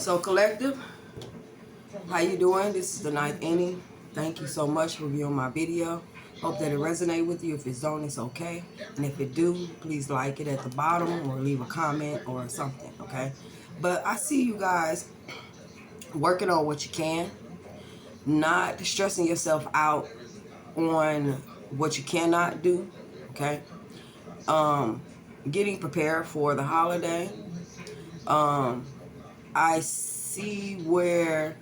So collective, how you doing? This is the ninth inning. Thank you so much for viewing my video. Hope that it resonates with you. If it don't, it's okay. And if it do, please like it at the bottom or leave a comment or something, okay? But I see you guys working on what you can, not stressing yourself out on what you cannot do, okay? Getting prepared for the holiday. I see where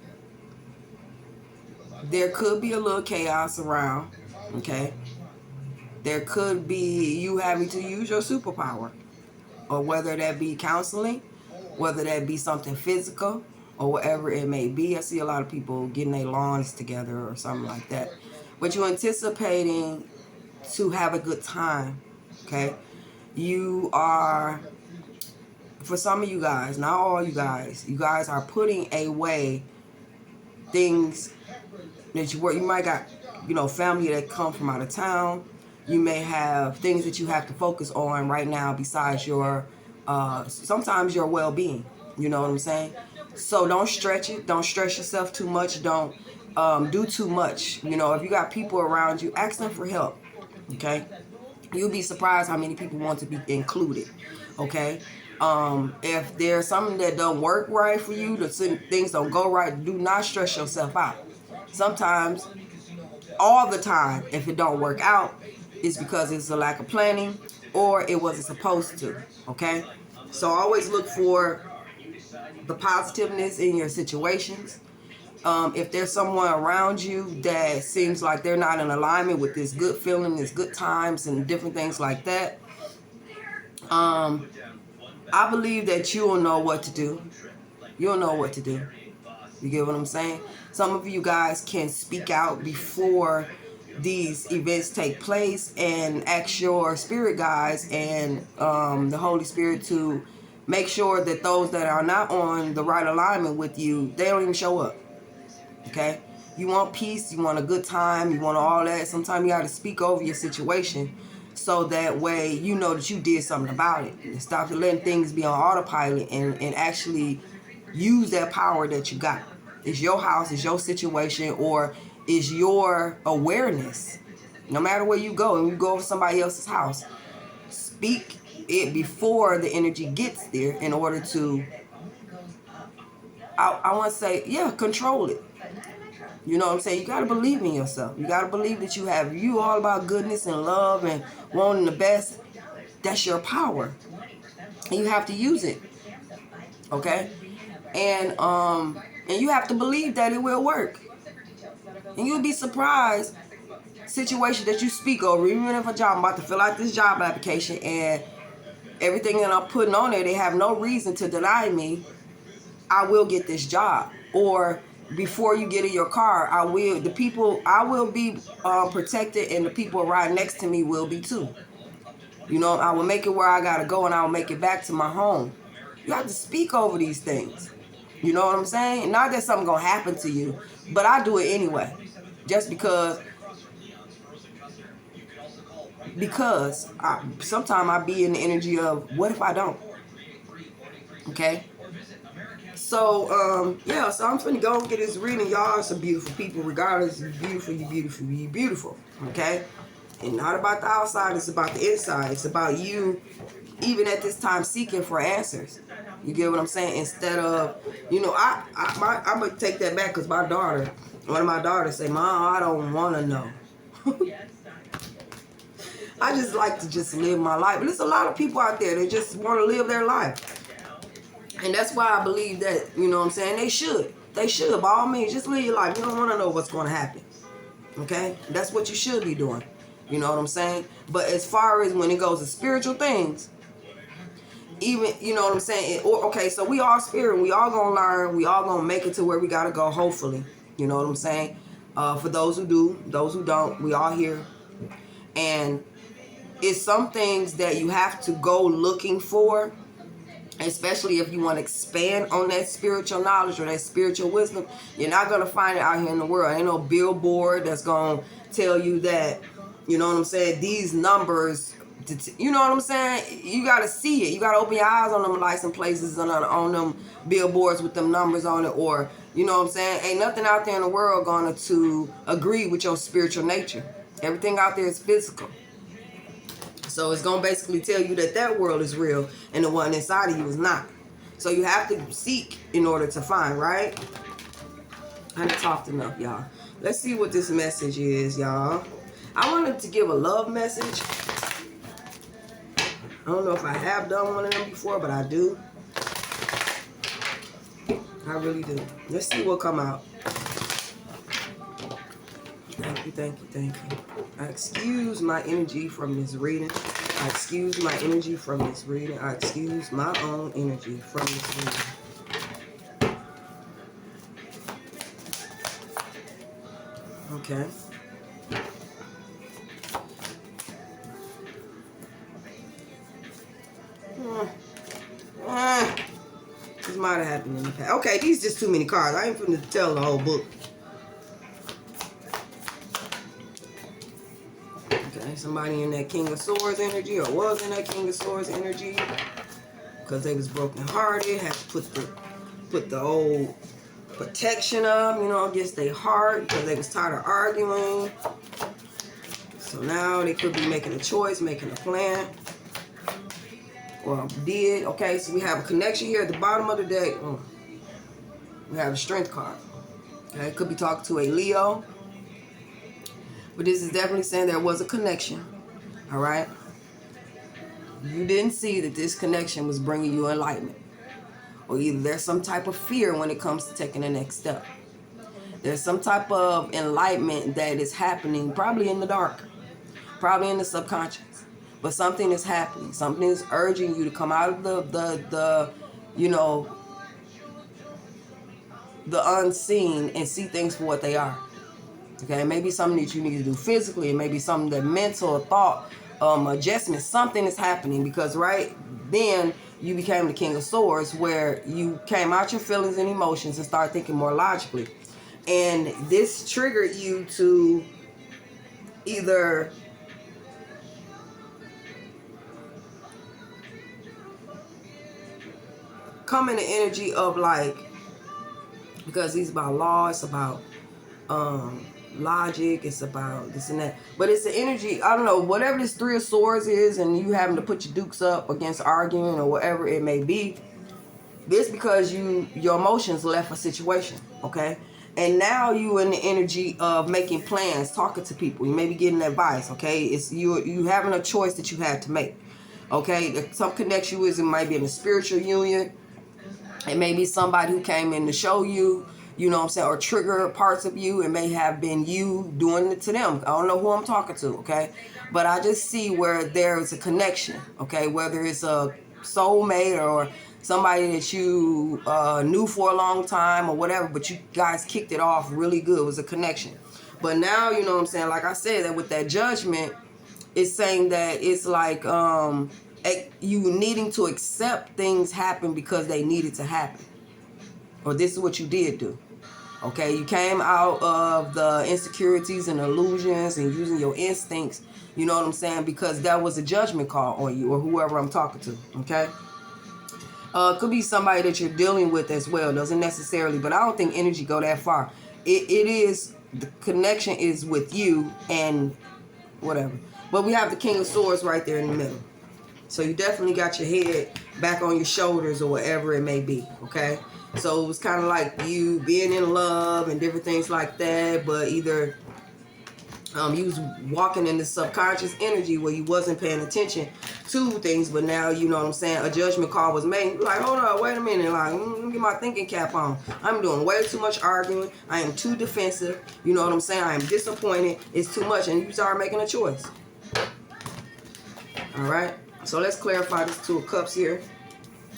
there could be a little chaos around, okay? There could be you having to use your superpower, or whether that be counseling, whether that be something physical, or whatever it may be. I see a lot of people getting their lawns together or something like that. But you're anticipating to have a good time, okay? You are, for some of you guys, not all you guys are putting away things that you work. You might got, family that come from out of town. You may have things that you have to focus on right now besides your, sometimes your well-being. You know what I'm saying? So don't stretch it. Don't stress yourself too much. Don't do too much. If you got people around you, ask them for help. Okay? You'll be surprised how many people want to be included. Okay? If there's something that don't work right for you, things don't go right, do not stress yourself out. Sometimes, all the time, if it don't work out, it's because it's a lack of planning or it wasn't supposed to, okay? So always look for the positiveness in your situations. If there's someone around you that seems like they're not in alignment with this good feeling, this good times, and different things like that, I believe that you'll know what to do. You'll know what to do. You get what I'm saying? Some of you guys can speak out before these events take place and ask your spirit guides and the Holy Spirit to make sure that those that are not on the right alignment with you, they don't even show up. Okay? You want peace, you want a good time, you want all that. Sometimes you got to speak over your situation so that way you know that you did something about it. And stop letting things be on autopilot and actually use that power that you got. It's your house, it's your situation, or it's your awareness. No matter where you go, and you go to somebody else's house, speak it before the energy gets there in order to, I want to say, control it. You know what I'm saying? You got to believe in yourself. You got to believe that you all about goodness and love and wanting the best. That's your power. And you have to use it. Okay? And you have to believe that it will work. And you'll be surprised situation that you speak over, even if a job, I'm about to fill out this job application and everything that I'm putting on there, they have no reason to deny me, I will get this job. Or before you get in your car, I will be protected, and the people right next to me will be too. I will make it where I gotta go, and I will make it back to my home. You have to speak over these things. You know what I'm saying? Not that something gonna happen to you, but I do it anyway. Just because sometimes I be in the energy of, what if I don't? Okay? So, so I'm finna go and get this reading. Y'all are some beautiful people. Regardless, you're beautiful, you're beautiful, you're beautiful. Okay? And not about the outside, it's about the inside. It's about you, even at this time, seeking for answers. You get what I'm saying? Instead of, I'm going to take that back because one of my daughters say, Mom, I don't want to know. I just like to just live my life. But there's a lot of people out there that just want to live their life. And that's why I believe that, they should. They should, by all means, just live your life. You don't want to know what's going to happen. Okay? That's what you should be doing. You know what I'm saying? But as far as when it goes to spiritual things, even, you know what I'm saying? Okay, so we all spirit. We all going to learn. We all going to make it to where we got to go, hopefully. You know what I'm saying? For those who do, those who don't, we all here. And it's some things that you have to go looking for, especially if you want to expand on that spiritual knowledge or that spiritual wisdom. You're not going to find it out here in the world. Ain't no billboard that's going to tell you that, you know what I'm saying, these numbers You know what I'm saying? You got to see it. You got to open your eyes on them license places and on them billboards with them numbers on it. Or, you know what I'm saying? Ain't nothing out there in the world going to agree with your spiritual nature. Everything out there is physical. So it's going to basically tell you that that world is real and the one inside of you is not. So you have to seek in order to find, right? I done talked enough, y'all. Let's see what this message is, y'all. I wanted to give a love message. I don't know if I have done one of them before, but I do. I really do. Let's see what come out. Thank you, thank you, thank you. I excuse my energy from this reading. I excuse my energy from this reading. I excuse my own energy from this reading. Okay. This might have happened in the past. Okay, these just too many cards. I ain't finna tell the whole book. Okay, somebody in that King of Swords energy or was in that King of Swords energy because they was broken hearted, had to put the old protection up, you know, against their heart because they was tired of arguing. So now they could be making a choice, making a plan. Or did. Okay, so we have a connection here at the bottom of the deck. We have a strength card. Okay, it could be talking to a Leo. But this is definitely saying there was a connection. All right. You didn't see that this connection was bringing you enlightenment. Or either there's some type of fear when it comes to taking the next step. There's some type of enlightenment that is happening, probably in the dark, probably in the subconscious. But something is happening. Something is urging you to come out of the you know, the unseen and see things for what they are. Okay, maybe something that you need to do physically, and maybe something that mental or thought adjustment. Something is happening because right then you became the King of Swords, where you came out your feelings and emotions and started thinking more logically, and this triggered you to either come in the energy of like, because he's about law, it's about logic, it's about this and that, but it's the energy, I don't know, whatever this Three of Swords is, and you having to put your dukes up against arguing or whatever it may be. This because your emotions left a situation, okay, and now you in the energy of making plans, talking to people, you may be getting advice, okay, it's you having a choice that you had to make, okay. Some connection with it might be in a spiritual union. It may be somebody who came in to show you, you know what I'm saying, or trigger parts of you. It may have been you doing it to them. I don't know who I'm talking to, okay? But I just see where there is a connection, okay? Whether it's a soulmate or somebody that you knew for a long time or whatever, but you guys kicked it off really good. It was a connection. But now, you know what I'm saying, like I said, that with that judgment, it's saying that it's like you needing to accept things happen because they needed to happen. Or this is what you did do. Okay, you came out of the insecurities and illusions and using your instincts, you know what I'm saying, because that was a judgment call on you or whoever I'm talking to, okay? Could be somebody that you're dealing with as well, doesn't necessarily, but I don't think energy go that far. It is, the connection is with you and whatever. But we have the King of Swords right there in the middle. So you definitely got your head back on your shoulders or whatever it may be, okay? So it was kind of like you being in love and different things like that, but either you was walking in the subconscious energy where you wasn't paying attention to things, but now, you know what I'm saying, a judgment call was made. Like, hold on, wait a minute, like, let me get my thinking cap on. I'm doing way too much arguing. I am too defensive. You know what I'm saying? I am disappointed. It's too much, and you start making a choice. All right? So let's clarify this Two of Cups here.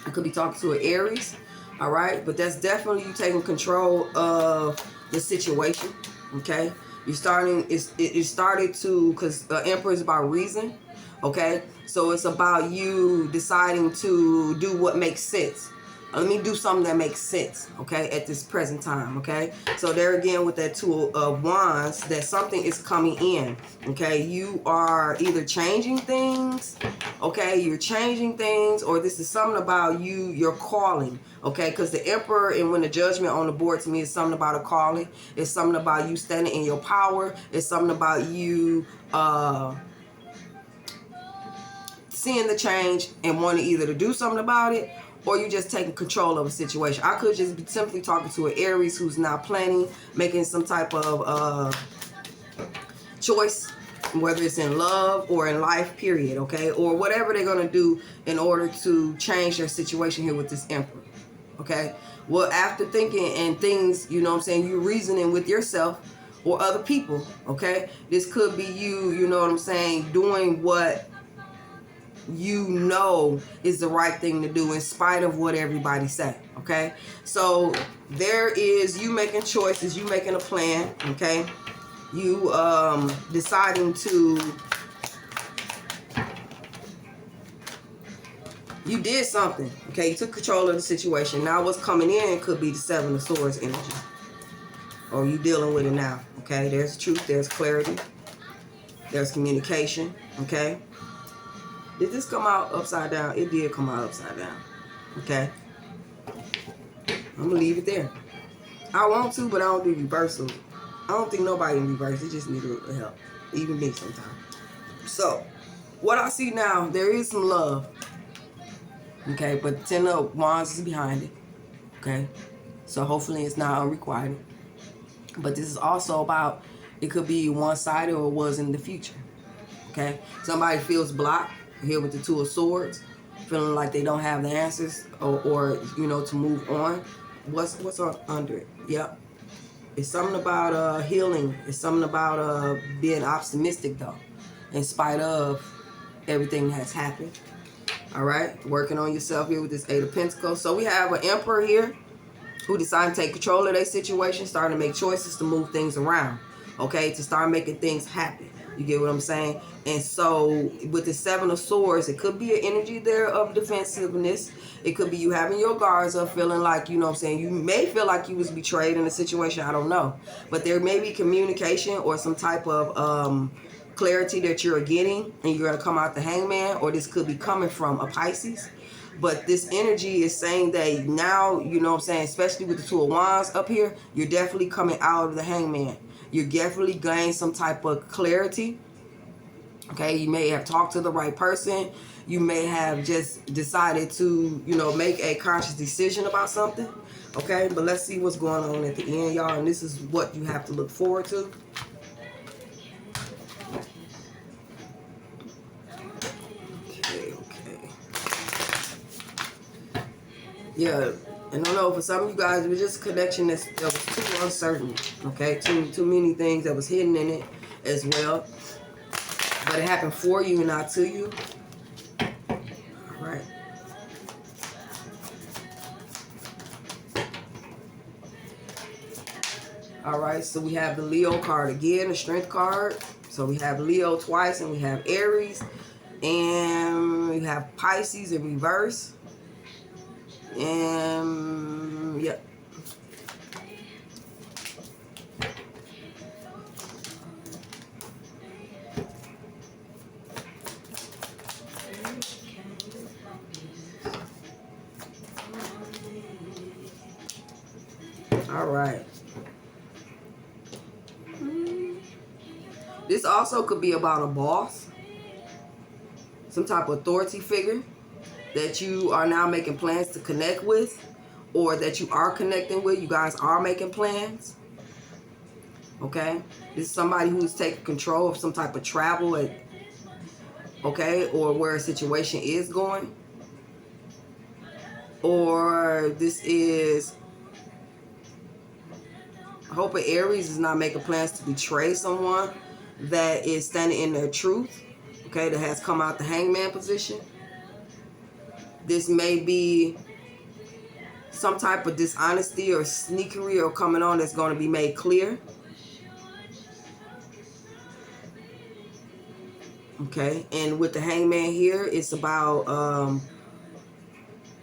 I could be talking to an Aries, all right? But that's definitely you taking control of the situation, okay? You're starting, it started to, because Emperor is about reason, okay? So it's about you deciding to do what makes sense, Let me do something that makes sense, okay, at this present time, okay? So there again with that Two of Wands, that something is coming in, okay? You are either changing things, okay? You're changing things, or this is something about you, your calling, okay? Because the Emperor, and when the Judgment on the board to me is something about a calling. It's something about you standing in your power. It's something about you seeing the change and wanting either to do something about it, or you just taking control of a situation. I could just be simply talking to an Aries who's now planning, making some type of choice, whether it's in love or in life, period, okay? Or whatever they're going to do in order to change their situation here with this Emperor, okay? Well, after thinking and things, you know what I'm saying, you reasoning with yourself or other people, okay? This could be you, you know what I'm saying, doing what you know is the right thing to do in spite of what everybody say, okay? So there is you making choices, you making a plan, okay? You deciding to, you did something, okay? You took control of the situation. Now what's coming in could be the Seven of Swords energy, or you dealing with it now, okay? There's truth, there's clarity, there's communication, okay? Did this come out upside down? It did come out upside down. Okay. I'm gonna leave it there. I want to, but I don't do reversal. I don't think nobody in reverse. It just needs a little help. Even me sometimes. So, what I see now, there is some love. Okay, but the Ten of Wands is behind it. Okay. So hopefully it's not unrequited. But this is also about, it could be one-sided or it was in the future. Okay. Somebody feels blocked here with the Two of Swords, feeling like they don't have the answers or you know, to move on. What's under it? Yep. It's something about healing. It's something about being optimistic though, in spite of everything that's happened. All right, working on yourself here with this Eight of Pentacles. So we have an Emperor here who decided to take control of their situation, starting to make choices to move things around. Okay, to start making things happen. You get what I'm saying? And so with the Seven of Swords, it could be an energy there of defensiveness. It could be you having your guards up, feeling like, you know what I'm saying, you may feel like you was betrayed in a situation. I don't know. But there may be communication or some type of clarity that you're getting, and you're going to come out the Hangman, or this could be coming from a Pisces. But this energy is saying that now, you know what I'm saying, especially with the Two of Wands up here, you're definitely coming out of the Hangman. You're definitely gaining some type of clarity. Okay, you may have talked to the right person. You may have just decided to, you know, make a conscious decision about something. Okay, but let's see what's going on at the end, y'all. And this is what you have to look forward to. Okay. Yeah, and I don't know, for some of you guys, it was just a connection that was too uncertain. Okay, too many things that was hidden in it as well. But it happened for you and not to you. All right. All right, so we have the Leo card again, the Strength card. So we have Leo twice, and we have Aries, and we have Pisces in reverse. And yep. All right. This also could be about a boss, some type of authority figure that you are now making plans to connect with, or that you are connecting with. You guys are making plans. Okay, this is somebody who's taking control of some type of travel, okay, or where a situation is going. Or this is, I hope an Aries is not making plans to betray someone that is standing in their truth, okay, that has come out the Hangman position. This may be some type of dishonesty or sneakery or coming on that's going to be made clear. Okay, and with the Hangman here, it's about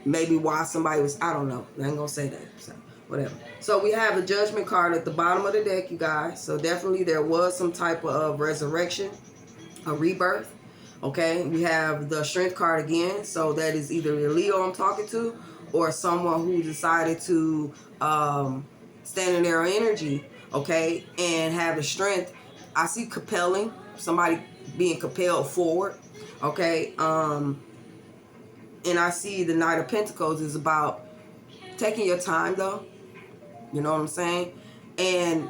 maybe why somebody was, I don't know. I ain't gonna say that. So whatever. So we have the Judgment card at the bottom of the deck, you guys. So definitely there was some type of resurrection, a rebirth. Okay, we have the Strength card again. So that is either the Leo I'm talking to or someone who decided to stand in their energy, okay, and have the strength. I see compelling, somebody being compelled forward, okay. And I see the Knight of Pentacles is about taking your time, though. You know what I'm saying? And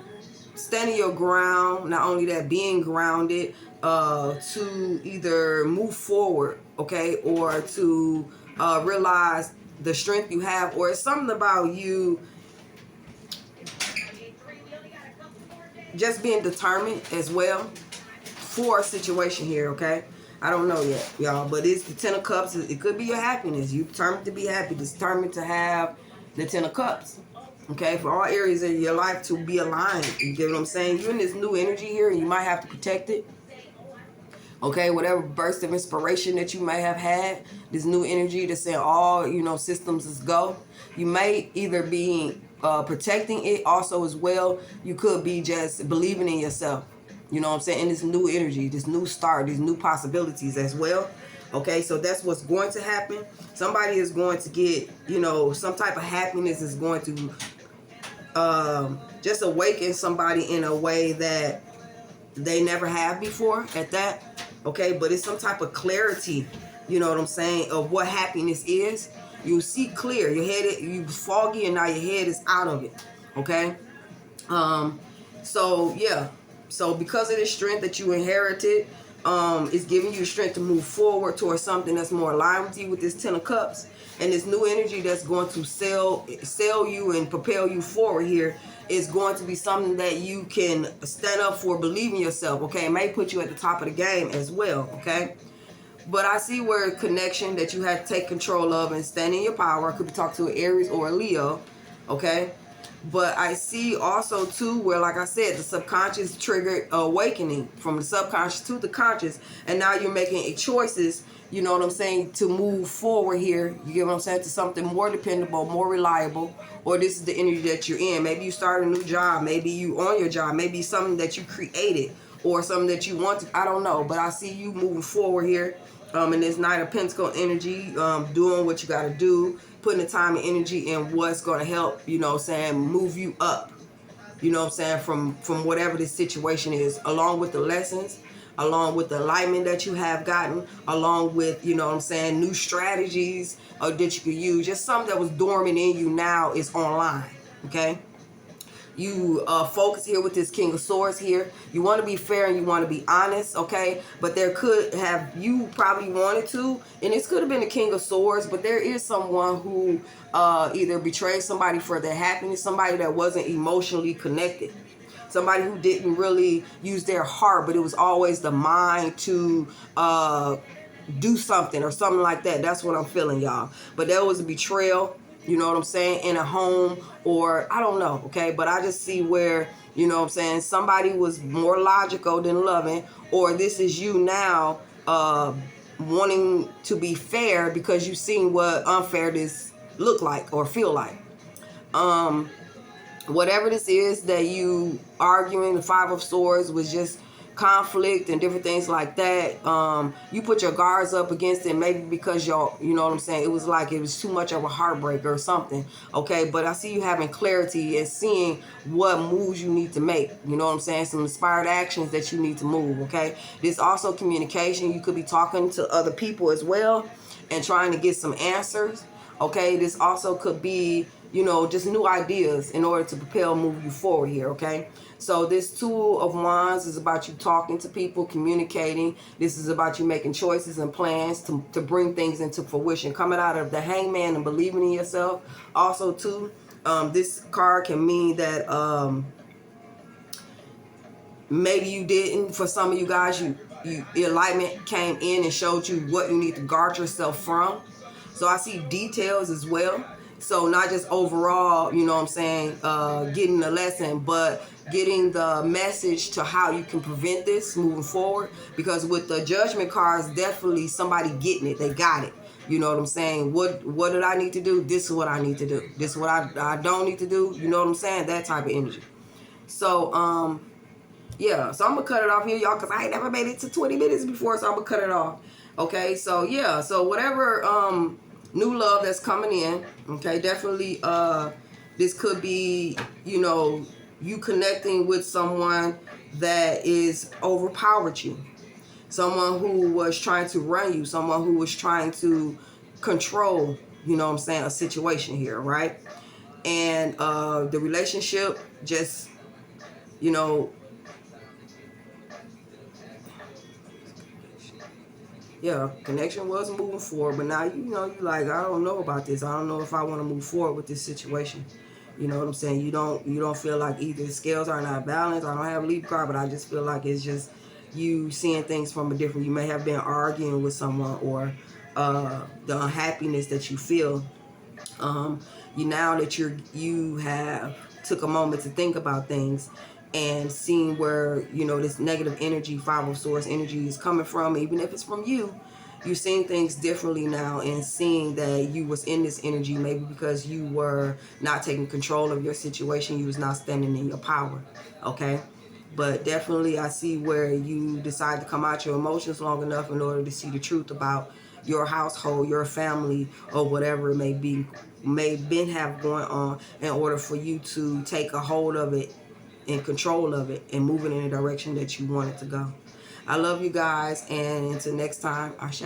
standing your ground, not only that, being grounded, to either move forward, okay, or to realize the strength you have, or it's something about you just being determined as well for a situation here, okay? I don't know yet, y'all, but it's the Ten of Cups. It could be your happiness. You're determined to be happy, determined to have the Ten of Cups, okay? For all areas of your life to be aligned. You get what I'm saying? You're in this new energy here, and you might have to protect it, okay? Whatever burst of inspiration that you may have had, this new energy that's saying all, you know, systems is go. You may either be protecting it also as well. You could be just believing in yourself. You know what I'm saying? And this new energy, this new start, these new possibilities as well. Okay, so that's what's going to happen. Somebody is going to get, you know, some type of happiness is going to just awaken somebody in a way that they never have before at that. Okay, but it's some type of clarity, you know what I'm saying, of what happiness is. You see clear. Your head, you foggy, and now your head is out of it. Okay. So yeah. So because of the strength that you inherited, it's giving you strength to move forward towards something that's more aligned with you with this Ten of Cups. And this new energy that's going to sell you and propel you forward here is going to be something that you can stand up for, believe in yourself, okay? It may put you at the top of the game as well, okay? But I see where a connection that you had to take control of and stand in your power. I could be talking to an Aries or a Leo, okay? But I see also too where, like I said, the subconscious triggered awakening from the subconscious to the conscious, and now you're making choices, you know what I'm saying, to move forward here. You get what I'm saying? To something more dependable, more reliable, or this is the energy that you're in. Maybe you start a new job, maybe you on your job, maybe something that you created or something that you want to, I don't know, but I see you moving forward here. In this Knight of Pentacles energy, doing what you got to do, putting the time and energy in what's going to help, you know what I'm saying, move you up, you know what I'm saying, from whatever this situation is, along with the lessons, along with the alignment that you have gotten, along with, you know what I'm saying, new strategies that you could use. Just something that was dormant in you now is online, okay? You focus here with this King of Swords here. You want to be fair and you want to be honest, okay? But there could have, you probably wanted to, and this could have been the King of Swords, but there is someone who either betrayed somebody for their happiness, somebody that wasn't emotionally connected, somebody who didn't really use their heart, but it was always the mind to do something or something like that. That's what I'm feeling, y'all. But there was a betrayal, you know what I'm saying, in a home, or I don't know, okay? But I just see where, you know what I'm saying, somebody was more logical than loving, or this is you now wanting to be fair because you've seen what unfairness look like or feel like. Whatever this is that you arguing, the Five of Swords was just conflict and different things like that. You put your guards up against it, maybe because you know what I'm saying, it was like it was too much of a heartbreak or something, okay? But I see you having clarity and seeing what moves you need to make, you know what I'm saying, some inspired actions that you need to move, okay? This also communication. You could be talking to other people as well and trying to get some answers, okay? This also could be, you know, just new ideas in order to propel, move you forward here, okay? So this Two of Wands is about you talking to people, communicating. This is about you making choices and plans to bring things into fruition. Coming out of the Hangman and believing in yourself. Also, too, this card can mean that maybe you didn't, for some of you guys, the enlightenment came in and showed you what you need to guard yourself from. So I see details as well. So not just overall, you know what I'm saying, getting the lesson, but getting the message to how you can prevent this moving forward. Because with the Judgment cards, definitely somebody getting it. They got it. You know what I'm saying? What did I need to do? This is what I need to do. This is what I don't need to do. You know what I'm saying? That type of energy. So, yeah. So I'm going to cut it off here, y'all, because I ain't never made it to 20 minutes before, so I'm going to cut it off. Okay? So, yeah. So, whatever new love that's coming in, okay, definitely this could be, you know, you connecting with someone that is overpowered you. Someone who was trying to run you, someone who was trying to control, you know what I'm saying, a situation here, right? And the relationship just, you know, yeah, connection was moving forward, but now, you know, you like, I don't know about this. I don't know if I want to move forward with this situation. You know what I'm saying? You don't feel like either the scales are not balanced. I don't have a leap card, but I just feel like it's just you seeing things from a different. You may have been arguing with someone, or the unhappiness that you feel. You now that you have took a moment to think about things and seeing where, you know, this negative energy, Five of Swords energy is coming from, even if it's from you. You're seeing things differently now, and seeing that you was in this energy maybe because you were not taking control of your situation. You was not standing in your power. Okay. But definitely I see where you decide to come out your emotions long enough in order to see the truth about your household, your family, or whatever it may be, may been have going on, in order for you to take a hold of it and control of it and move it in the direction that you want it to go. I love you guys, and until next time, Ashe.